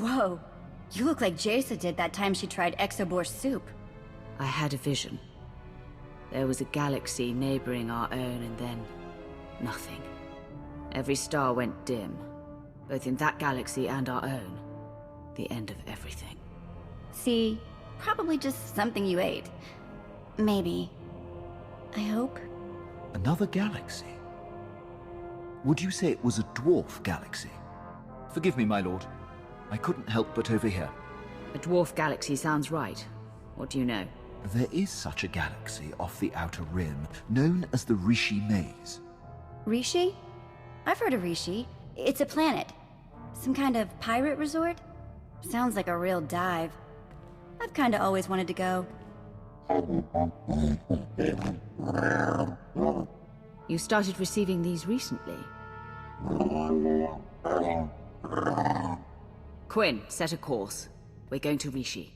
Whoa, you look like Jaisa did that time she tried Exobor soup. I had a vision. There was a galaxy neighboring our own, and then nothing. Every star went dim, both in that galaxy and our own. The end of everything. See, probably just something you ate. Maybe. I hope. Another galaxy? Would you say it was a dwarf galaxy? Forgive me, my lord. I couldn't help but overhear. A dwarf galaxy sounds right. What do you know? There is such a galaxy off the Outer Rim, known as the Rishi Maze. Rishi? I've heard of Rishi. It's a planet. Some kind of pirate resort? Sounds like a real dive. I've kinda always wanted to go. You started receiving these recently. Quinn, set a course. We're going to Rishi.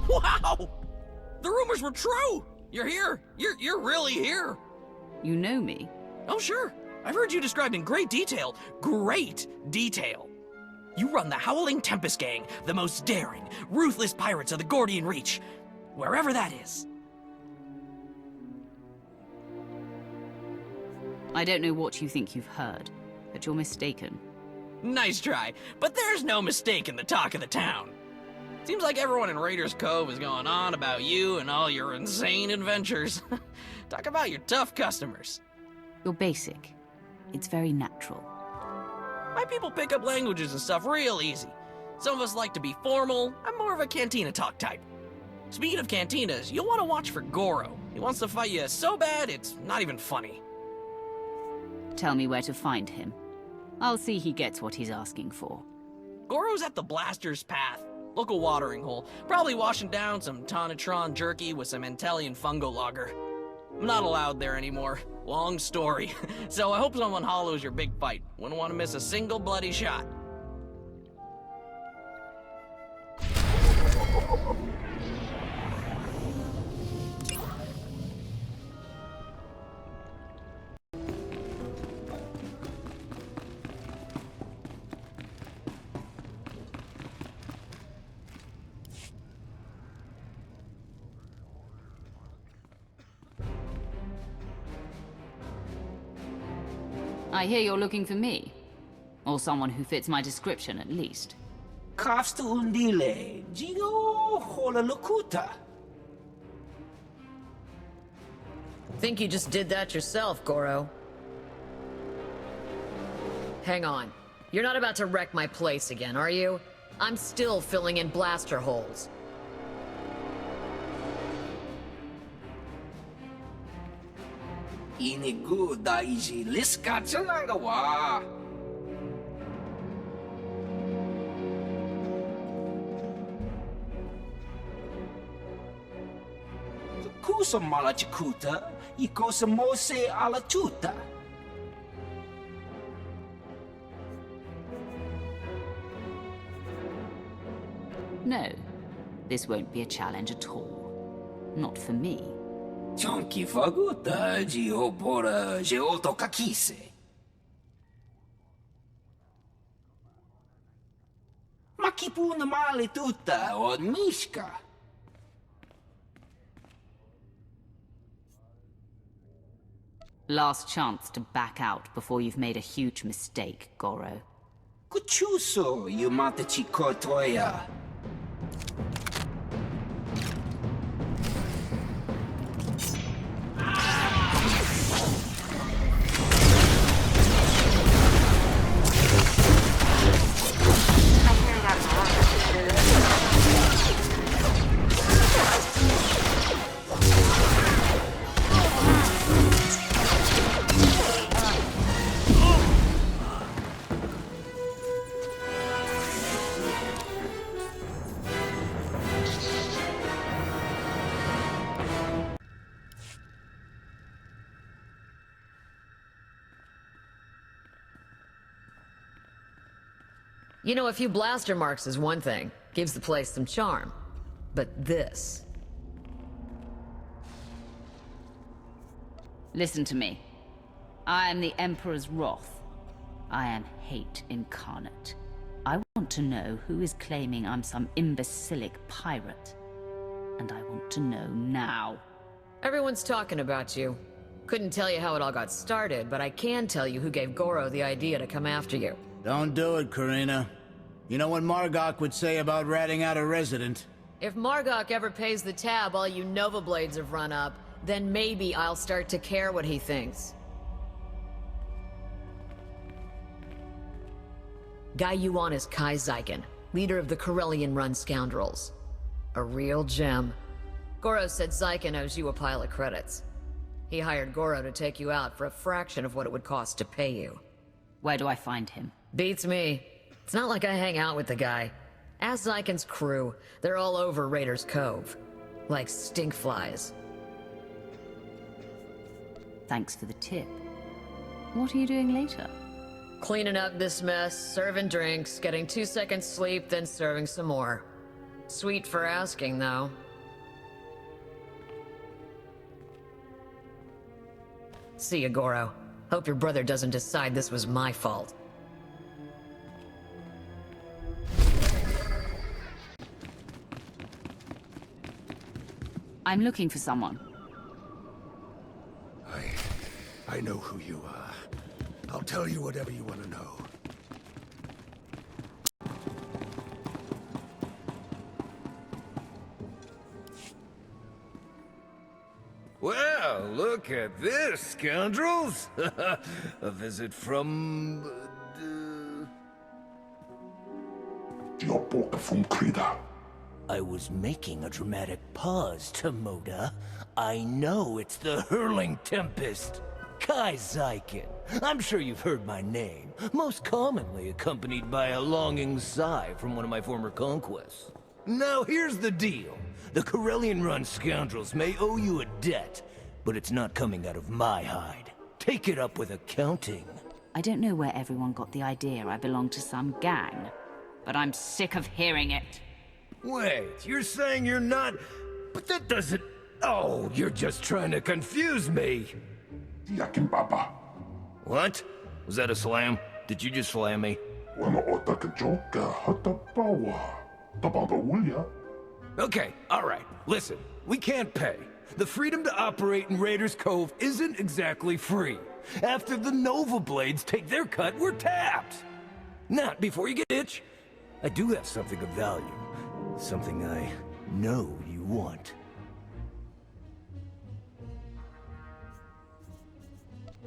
Wow! The rumors were true! You're here! You're really here! You know me? Oh, sure. I've heard you described in great detail. Great detail. You run the Howling Tempest Gang, the most daring, ruthless pirates of the Gordian Reach. Wherever that is. I don't know what you think you've heard, but you're mistaken. Nice try, but there's no mistake in the talk of the town. Seems like everyone in Raiders Cove is going on about you and all your insane adventures. Talk about your tough customers. You're basic. It's very natural. My people pick up languages and stuff real easy. Some of us like to be formal. I'm more of a cantina talk type. Speaking of cantinas, you'll want to watch for Goro. He wants to fight you so bad, it's not even funny. Tell me where to find him. I'll see he gets what he's asking for. Goro's at the Blaster's Path, local watering hole. Probably washing down some Tonatron jerky with some Antellian fungo lager. I'm not allowed there anymore. Long story. So I hope someone hollows your big fight. Wouldn't want to miss a single bloody shot. I hear you're looking for me. Or someone who fits my description, at least. Kafsta undile, Gio hola locuta. Think you just did that yourself, Goro. Hang on. You're not about to wreck my place again, are you? I'm still filling in blaster holes. Inigu daiji liska wa. Kusa malachikuta, ikosa mose ala tuta. No, this won't be a challenge at all. Not for me. Chonki faguta, Giopora, Geoto kakise. Makipuna male tuta, o mishka. Last chance to back out before you've made a huge mistake, Goro. Kuchuso, yumata chikotoya. You know, a few blaster marks is one thing. Gives the place some charm. But this... Listen to me. I am the Emperor's wrath. I am hate incarnate. I want to know who is claiming I'm some imbecilic pirate. And I want to know now. Everyone's talking about you. Couldn't tell you how it all got started, but I can tell you who gave Goro the idea to come after you. Don't do it, Karina. You know what Margok would say about ratting out a resident? If Margok ever pays the tab all you Nova Blades have run up, then maybe I'll start to care what he thinks. Guy you want is Kai Zyken, leader of the Corellian-run scoundrels. A real gem. Goro said Zyken owes you a pile of credits. He hired Goro to take you out for a fraction of what it would cost to pay you. Where do I find him? Beats me. It's not like I hang out with the guy. Ask Zyken's crew. They're all over Raiders Cove. Like stinkflies. Thanks for the tip. What are you doing later? Cleaning up this mess, serving drinks, getting 2 seconds sleep, then serving some more. Sweet for asking, though. See ya, Goro. Hope your brother doesn't decide this was my fault. I'm looking for someone. I know who you are. I'll tell you whatever you want to know. Well, look at this, scoundrels! A visit from... I was making a dramatic pause, Tomoda. I know it's the Hurling Tempest. Kai Zyken. I'm sure you've heard my name, most commonly accompanied by a longing sigh from one of my former conquests. Now here's the deal. The Corellian-run scoundrels may owe you a debt, but it's not coming out of my hide. Take it up with accounting. I don't know where everyone got the idea I belong to some gang, but I'm sick of hearing it. Wait, you're saying you're not... But that doesn't... Oh, you're just trying to confuse me. What? Was that a slam? Did you just slam me? Okay, alright. Listen, we can't pay. The freedom to operate in Raiders Cove isn't exactly free. After the Nova Blades take their cut, we're tapped. Not before you get itch. I do have something of value. Something I know you want.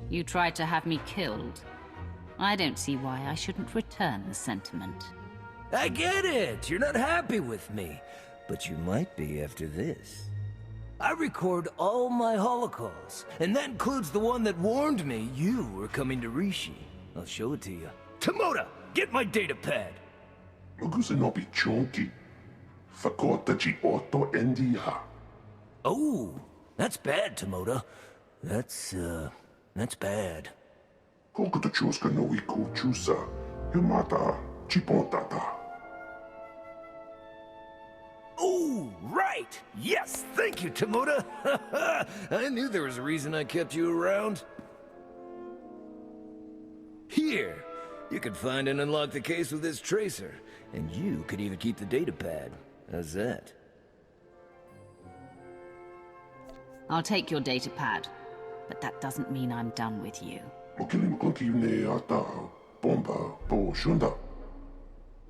You tried to have me killed. I don't see why I shouldn't return the sentiment. I get it! You're not happy with me. But you might be after this. I record all my holocalls, and that includes the one that warned me you were coming to Rishi. I'll show it to you. Tomoda, get my data pad! Magusanobi chonki. Fakotachi otto endia. Oh, that's bad, Tomoda. That's bad. Kokoto chuska no iku chusa. Yamata chipontata. Oh, right! Yes, thank you, Tomoda! I knew there was a reason I kept you around. Here, you can find and unlock the case with this tracer, and you could even keep the data pad. How's that? I'll take your data pad, but that doesn't mean I'm done with you. Okilim konti ata bomba bo shunda.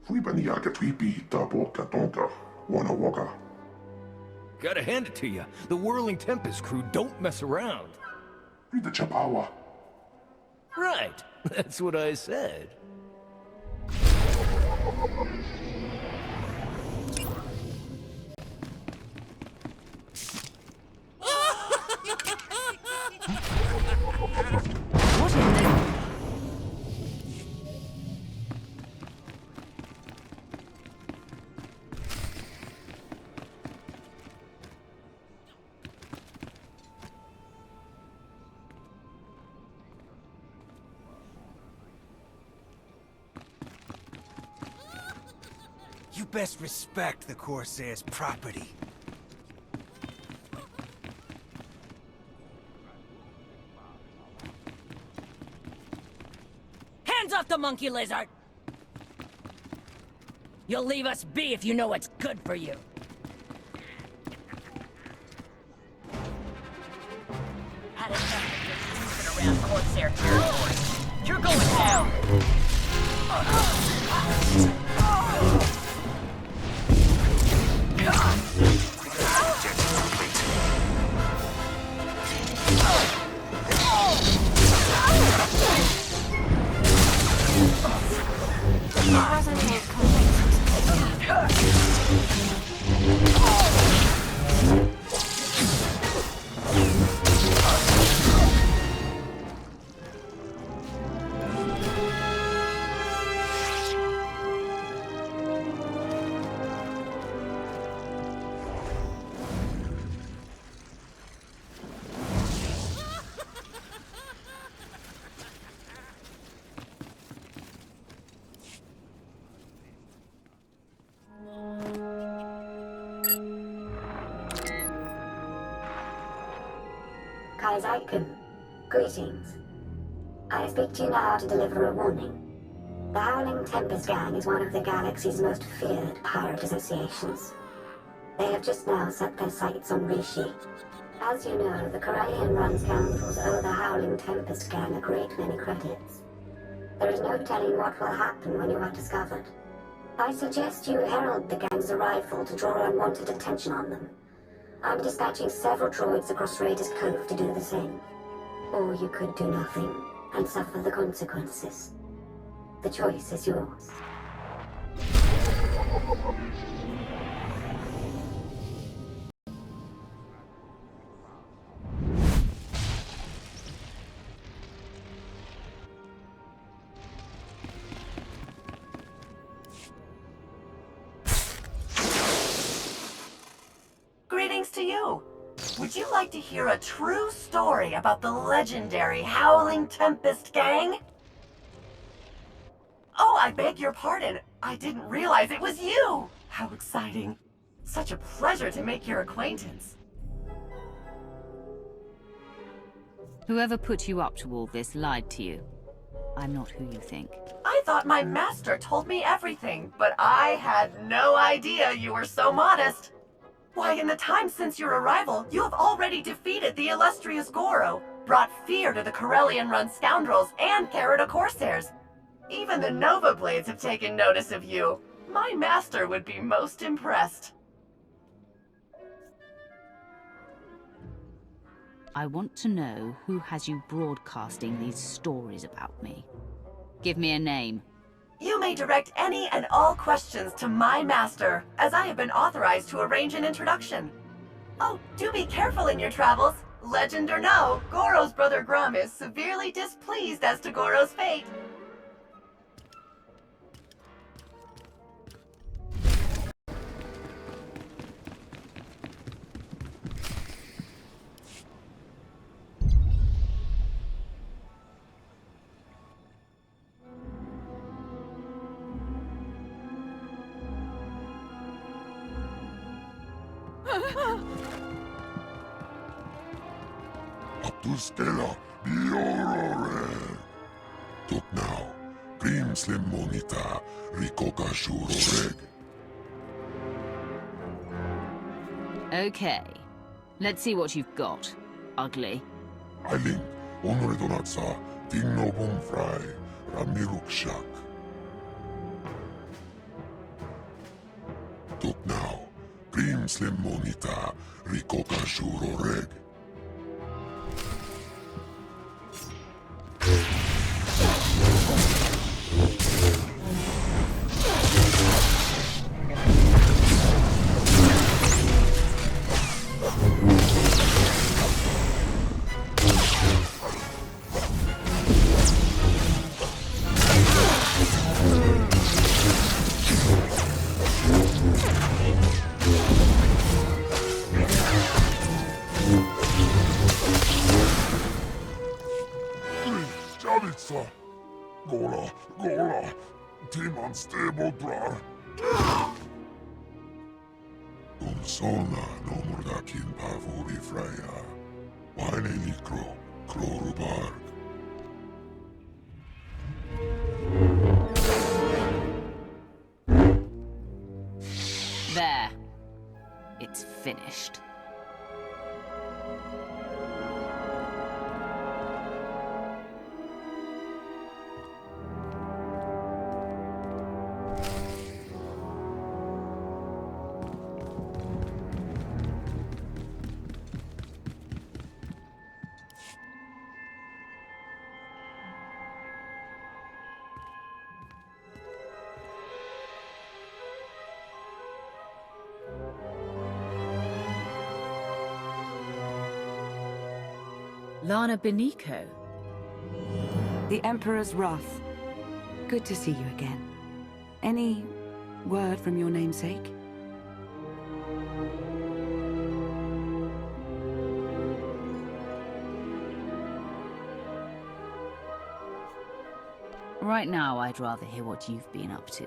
Fui baniaka twipi tabo katonka. Wana waka. Gotta hand it to you. The Whirling Tempest crew don't mess around. Read the chapawa. Right. That's what I said. What in the... You best respect the Corsair's property. Hands off the monkey lizard! You'll leave us be if you know what's good for you. Had enough of moving around Corsair territory. You're going down! Kaizaikun, greetings. I speak to you now to deliver a warning. The Howling Tempest Gang is one of the galaxy's most feared pirate associations. They have just now set their sights on Rishi. As you know, the Corellian run scoundrels owe the Howling Tempest Gang a great many credits. There is no telling what will happen when you are discovered. I suggest you herald the gang's arrival to draw unwanted attention on them. I'm dispatching several droids across Raiders Cove to do the same. Or you could do nothing and suffer the consequences. The choice is yours. Greetings to you. Would you like to hear a true story about the legendary Howling Tempest Gang? Oh, I beg your pardon. I didn't realize it was you. How exciting. Such a pleasure to make your acquaintance. Whoever put you up to all this lied to you. I'm not who you think. I thought my master told me everything, but I had no idea you were so modest. Why, in the time since your arrival, you have already defeated the illustrious Goro, brought fear to the Corellian run scoundrels, and carried a Corsairs. Even the Nova Blades have taken notice of you. My master would be most impressed. I want to know who has you broadcasting these stories about me. Give me a name. You may direct any and all questions to my master, as I have been authorized to arrange an introduction. Oh, do be careful in your travels. Legend or no, Goro's brother Grum is severely displeased as to Goro's fate. Stella, Biorore. Tot now, Grim Slim Monita, Rikoka Shuroreg. Okay. Let's see what you've got, ugly. Ailing, Honore Donatsa, Tingno Bumfry, Ramiruk Shak. Tot now, Grim Slim Monita, Rikoka Shuroreg. Gola, Team Unstable Brar. Solna no Mordakin Pavuri Freya. Wine Likro, Klorubarg. There. It's finished. Lana Beniko. The Emperor's Wrath. Good to see you again. Any word from your namesake? Right now, I'd rather hear what you've been up to.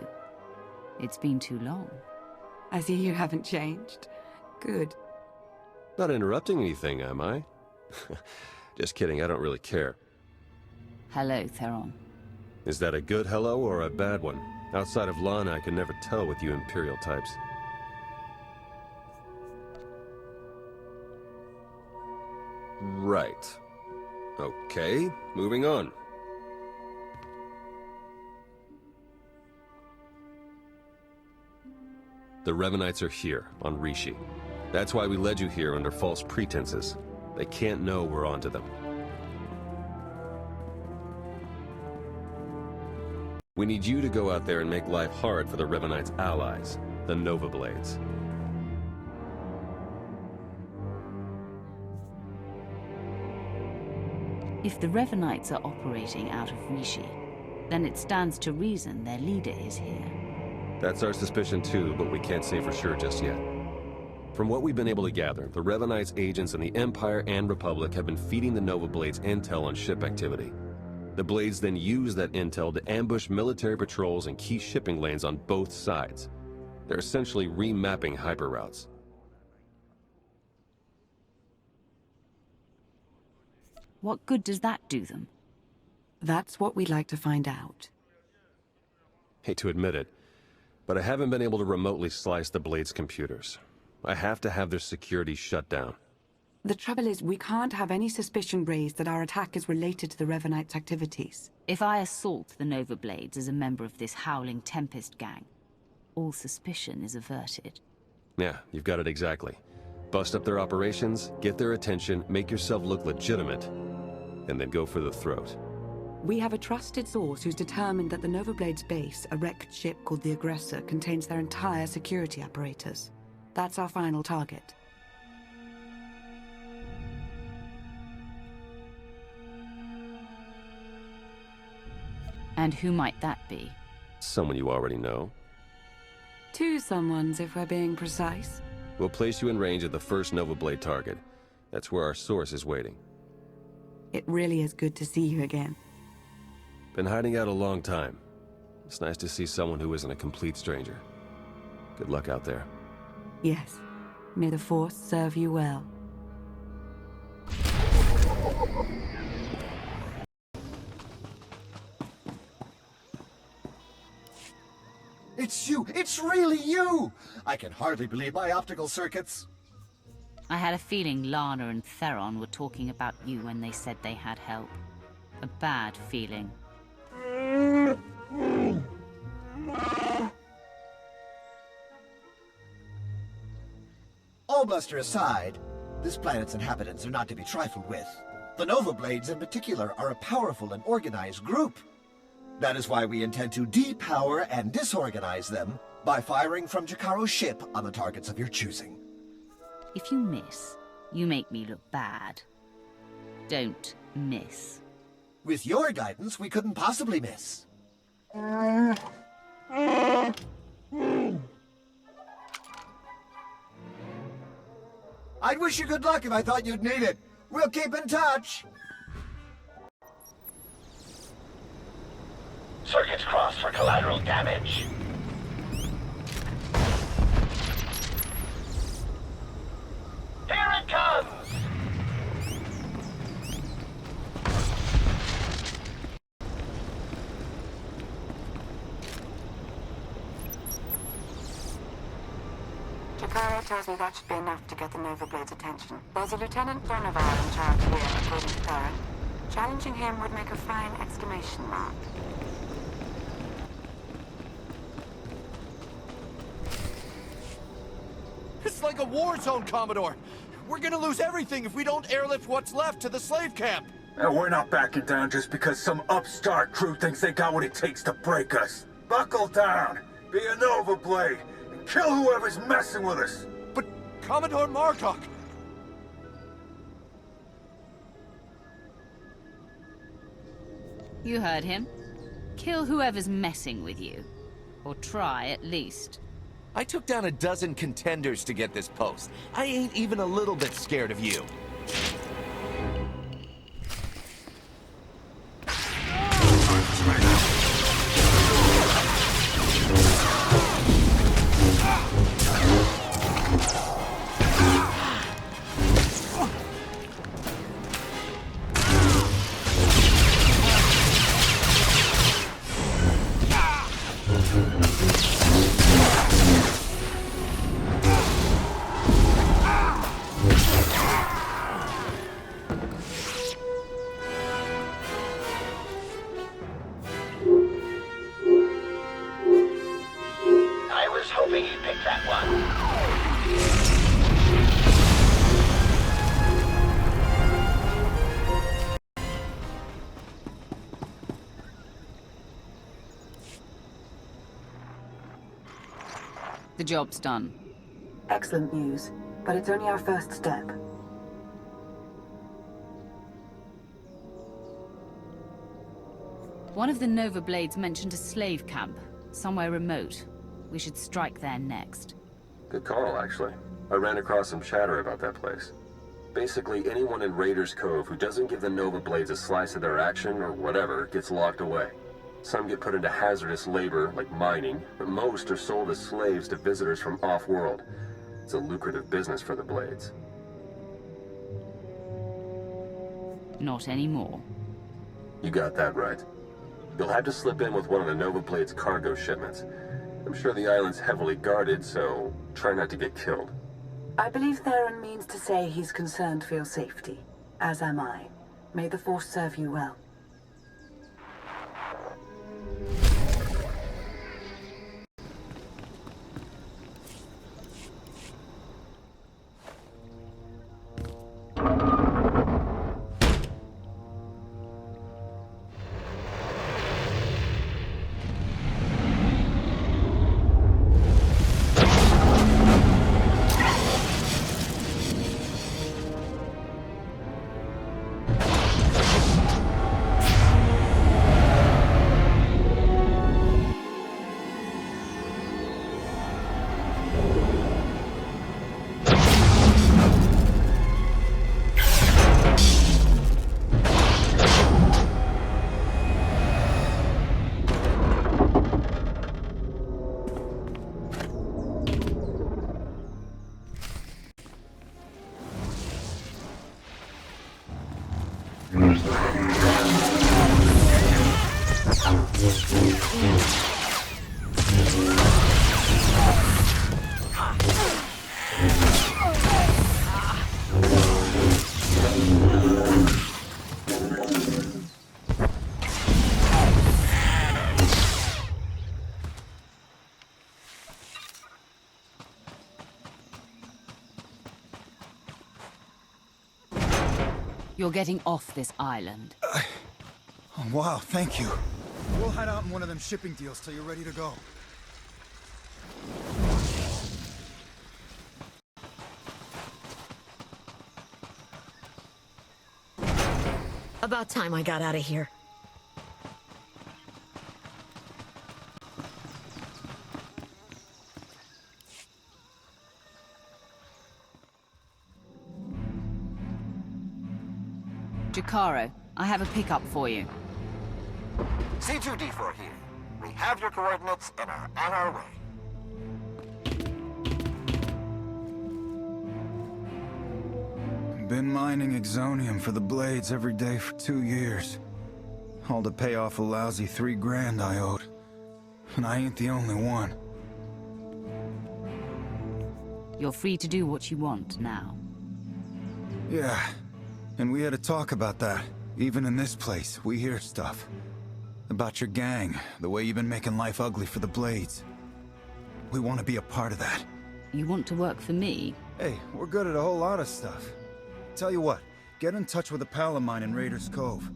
It's been too long. I see you haven't changed. Good. Not interrupting anything, am I? Just kidding, I don't really care. Hello, Theron. Is that a good hello or a bad one? Outside of Lana, I can never tell with you Imperial types. Right. Okay, moving on. The Revanites are here, on Rishi. That's why we led you here under false pretenses. They can't know we're onto them. We need you to go out there and make life hard for the Revanites' allies, the Nova Blades. If the Revanites are operating out of Rishi, then it stands to reason their leader is here. That's our suspicion too, but we can't say for sure just yet. From what we've been able to gather, the Revanites' agents in the Empire and Republic have been feeding the Nova Blades intel on ship activity. The Blades then use that intel to ambush military patrols and key shipping lanes on both sides. They're essentially remapping hyperroutes. What good does that do them? That's what we'd like to find out. Hate to admit it, but I haven't been able to remotely slice the Blades' computers. I have to have their security shut down. The trouble is, we can't have any suspicion raised that our attack is related to the Revanites' activities. If I assault the Nova Blades as a member of this Howling Tempest gang, all suspicion is averted. Yeah, you've got it exactly. Bust up their operations, get their attention, make yourself look legitimate, and then go for the throat. We have a trusted source who's determined that the Nova Blade's base, a wrecked ship called the Aggressor, contains their entire security apparatus. That's our final target. And who might that be? Someone you already know. Two someones, if we're being precise. We'll place you in range of the first Nova Blade target. That's where our source is waiting. It really is good to see you again. Been hiding out a long time. It's nice to see someone who isn't a complete stranger. Good luck out there. Yes. May the Force serve you well. It's you! It's really you! I can hardly believe my optical circuits. I had a feeling Lana and Theron were talking about you when they said they had help. A bad feeling. All bluster aside, this planet's inhabitants are not to be trifled with. The Nova Blades in particular are a powerful and organized group. That is why we intend to depower and disorganize them by firing from Jakaro's ship on the targets of your choosing. If you miss, you make me look bad. Don't miss. With your guidance, we couldn't possibly miss. I'd wish you good luck if I thought you'd need it. We'll keep in touch. Circuits crossed for collateral damage. Here it comes! Jakaro tells me that should be enough to get the Nova Blade's attention. There's a Lieutenant Donovan in charge here, according to Theron. Challenging him would make a fine exclamation mark. It's like a war zone, Commodore! We're gonna lose everything if we don't airlift what's left to the slave camp! And we're not backing down just because some upstart crew thinks they got what it takes to break us. Buckle down, be a Nova Blade, and kill whoever's messing with us! But Commodore Margok! You heard him. Kill whoever's messing with you. Or try, at least. I took down a dozen contenders to get this post. I ain't even a little bit scared of you. The job's done. Excellent news, but it's only our first step. One of the Nova Blades mentioned a slave camp, somewhere remote. We should strike there next. Good call, actually. I ran across some chatter about that place. Basically, anyone in Raiders Cove who doesn't give the Nova Blades a slice of their action or whatever gets locked away. Some get put into hazardous labor, like mining, but most are sold as slaves to visitors from off-world. It's a lucrative business for the Blades. Not anymore. You got that right. You'll have to slip in with one of the Nova Blade's cargo shipments. I'm sure the island's heavily guarded, so try not to get killed. I believe Theron means to say he's concerned for your safety, as am I. May the Force serve you well. You're getting off this island. Oh, wow, thank you. We'll hide out in one of them shipping deals till you're ready to go. About time I got out of here. Jakaro, I have a pickup for you. C2D4 here. We have your coordinates and are on our way. Been mining exonium for the blades every day for 2 years. All to pay off a lousy $3 grand I owed. And I ain't the only one. You're free to do what you want now. Yeah, and we had a talk about that. Even in this place, we hear stuff. About your gang, the way you've been making life ugly for the Blades. We want to be a part of that. You want to work for me? Hey, we're good at a whole lot of stuff. Tell you what, get in touch with a pal of mine in Raiders Cove,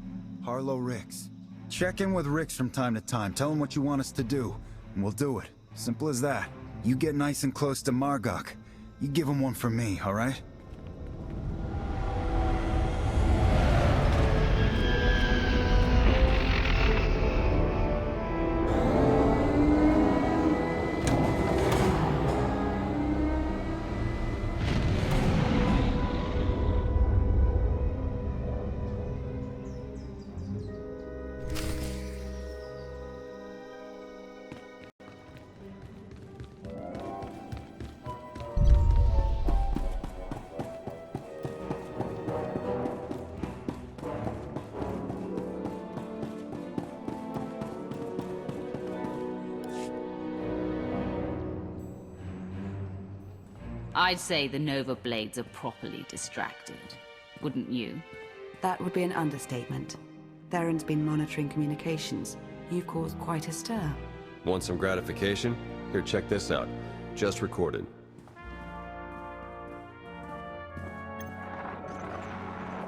Harlow Ricks. Check in with Ricks from time to time, tell him what you want us to do, and we'll do it. Simple as that. You get nice and close to Margok. You give him one for me, alright? I'd say the Nova Blades are properly distracted. Wouldn't you? That would be an understatement. Theron's been monitoring communications. You've caused quite a stir. Want some gratification? Here, check this out. Just recorded.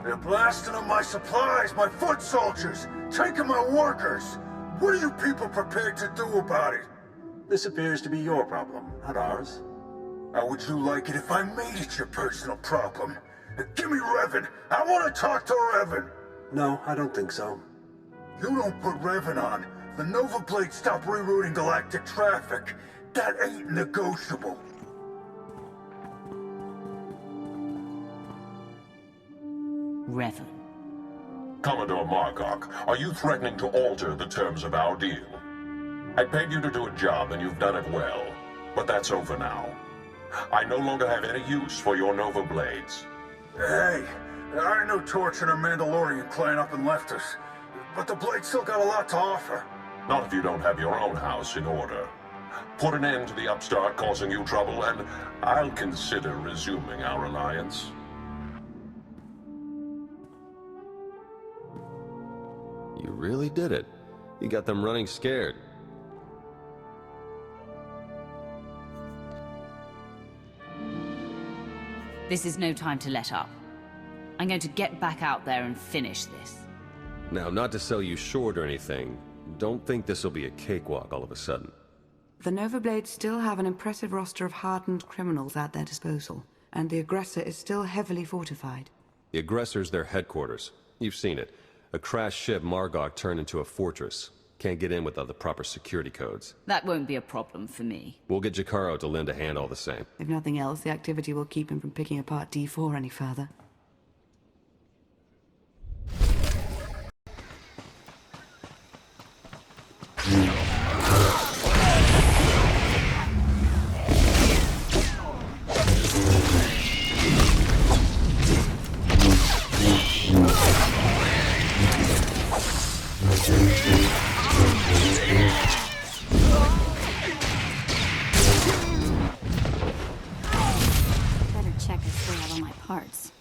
They're blasting up my supplies, my foot soldiers, taking my workers. What are you people prepared to do about it? This appears to be your problem, not ours. How would you like it if I made it your personal problem? Give me Revan. I want to talk to Revan. No, I don't think so. You don't put Revan on. The Nova Blade stop rerouting galactic traffic. That ain't negotiable. Revan. Commodore Margok, are you threatening to alter the terms of our deal? I paid you to do a job and you've done it well, but that's over now. I no longer have any use for your Nova Blades. Hey, I know Torch and her Mandalorian clan up and left us, but the Blade still got a lot to offer. Not if you don't have your own house in order. Put an end to the upstart causing you trouble, and I'll consider resuming our alliance. You really did it. You got them running scared. This is no time to let up. I'm going to get back out there and finish this. Now, not to sell you short or anything, don't think this will be a cakewalk all of a sudden. The Nova Blades still have an impressive roster of hardened criminals at their disposal, and the aggressor is still heavily fortified. The aggressor's their headquarters. You've seen it. A crashed ship Margok turned into a fortress. Can't get in without the proper security codes. That won't be a problem for me. We'll get Jakaro to lend a hand all the same. If nothing else, the activity will keep him from picking apart D4 any further. Better check I still have all my parts.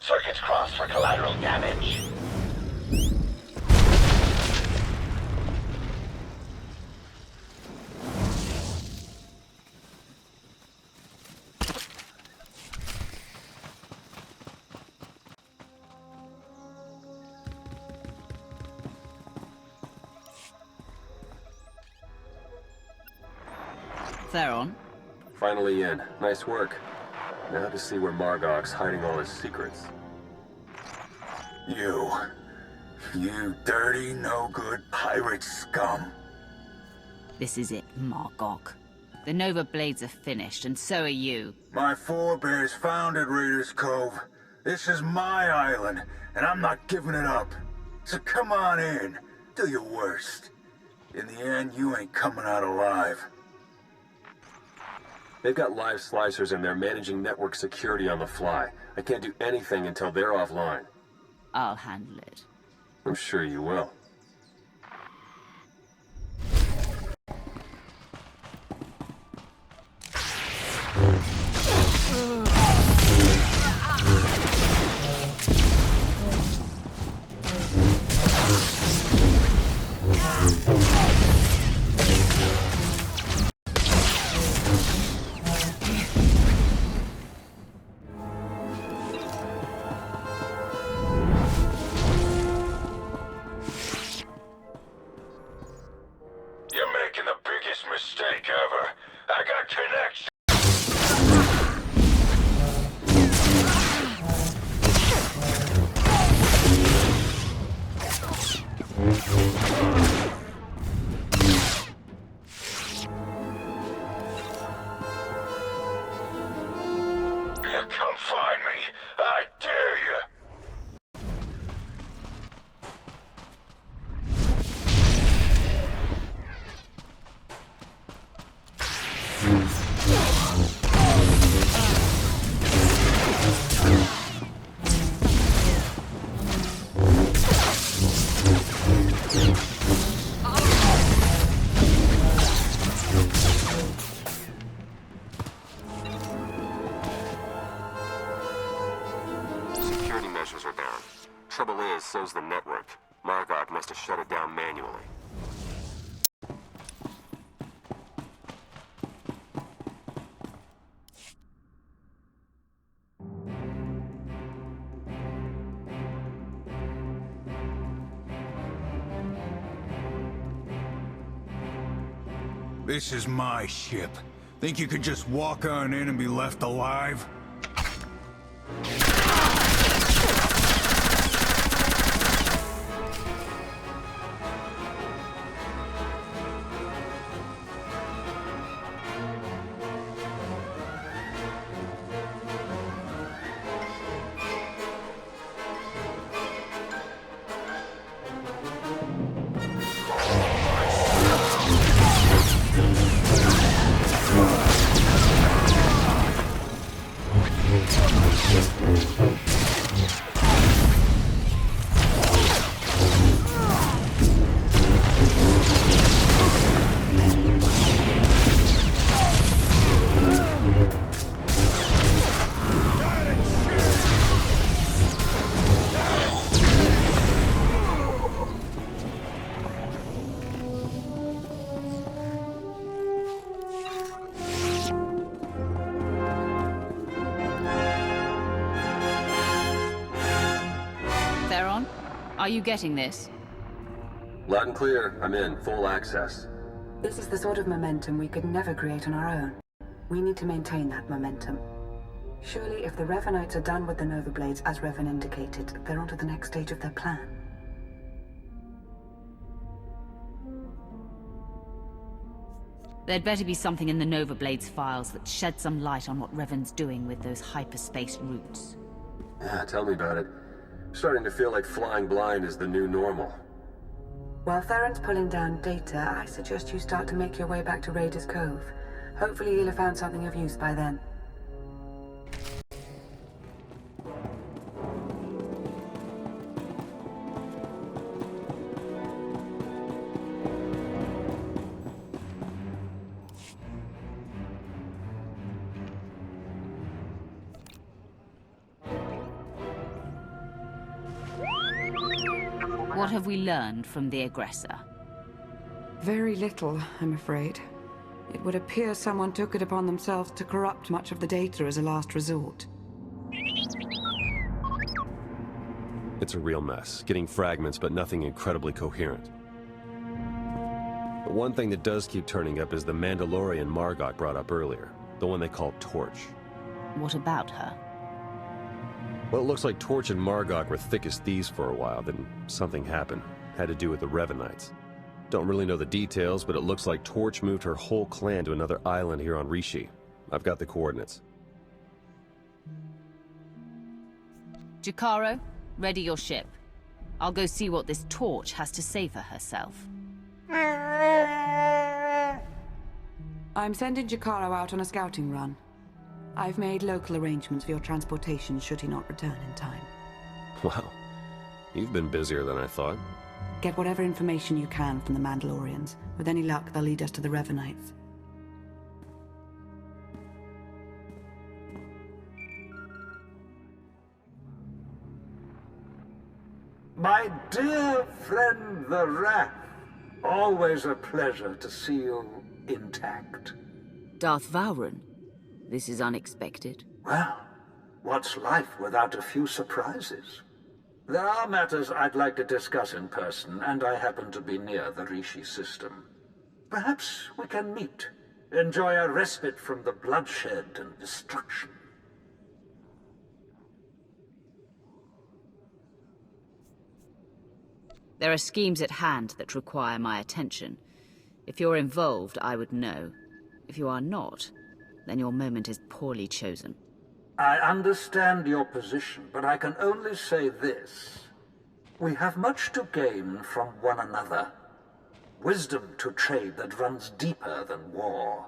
Circuits crossed for collateral damage. Theron? Finally in. Nice work. Now to see where Margok's hiding all his secrets. You dirty, no-good pirate scum. This is it, Margok. The Nova Blades are finished, and so are you. My forebears founded Raiders Cove. This is my island, and I'm not giving it up. So come on in. Do your worst. In the end, you ain't coming out alive. They've got live slicers and they're managing network security on the fly. I can't do anything until they're offline. I'll handle it. I'm sure you will. Mistake ever. I got connections. Come find me. I dare you. Security measures are down. Trouble is, so's the network. Margok must have shut it down manually. This is my ship. Think you could just walk on in and be left alive? Are you getting this? Loud and clear. I'm in. Full access. This is the sort of momentum we could never create on our own. We need to maintain that momentum. Surely, if the Revanites are done with the Nova Blades, as Revan indicated, they're on to the next stage of their plan. There'd better be something in the Nova Blades files that sheds some light on what Revan's doing with those hyperspace routes. Yeah, tell me about it. Starting to feel like flying blind is the new normal. While Theron's pulling down data, I suggest you start to make your way back to Raiders Cove. Hopefully you'll have found something of use by then. What have we learned from the aggressor? Very little, I'm afraid. It would appear someone took it upon themselves to corrupt much of the data as a last resort. It's a real mess, getting fragments but nothing incredibly coherent. The one thing that does keep turning up is the Mandalorian Margok brought up earlier, the one they call Torch. What about her? Well, it looks like Torch and Margok were thick as thieves for a while, then something happened. Had to do with the Revanites. Don't really know the details, but it looks like Torch moved her whole clan to another island here on Rishi. I've got the coordinates. Jakaro, ready your ship. I'll go see what this Torch has to say for herself. I'm sending Jakaro out on a scouting run. I've made local arrangements for your transportation should he not return in time. Wow. You've been busier than I thought. Get whatever information you can from the Mandalorians. With any luck, they'll lead us to the Revanites. My dear friend the Rat, always a pleasure to see you intact. Darth Vowron, this is unexpected. Well, what's life without a few surprises? There are matters I'd like to discuss in person, and I happen to be near the Rishi system. Perhaps we can meet, enjoy a respite from the bloodshed and destruction. There are schemes at hand that require my attention. If you're involved, I would know. If you are not, then your moment is poorly chosen. I understand your position, but I can only say this. We have much to gain from one another. Wisdom to trade that runs deeper than war.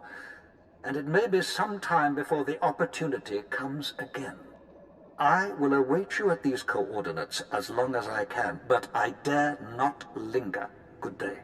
And it may be some time before the opportunity comes again. I will await you at these coordinates as long as I can, but I dare not linger. Good day.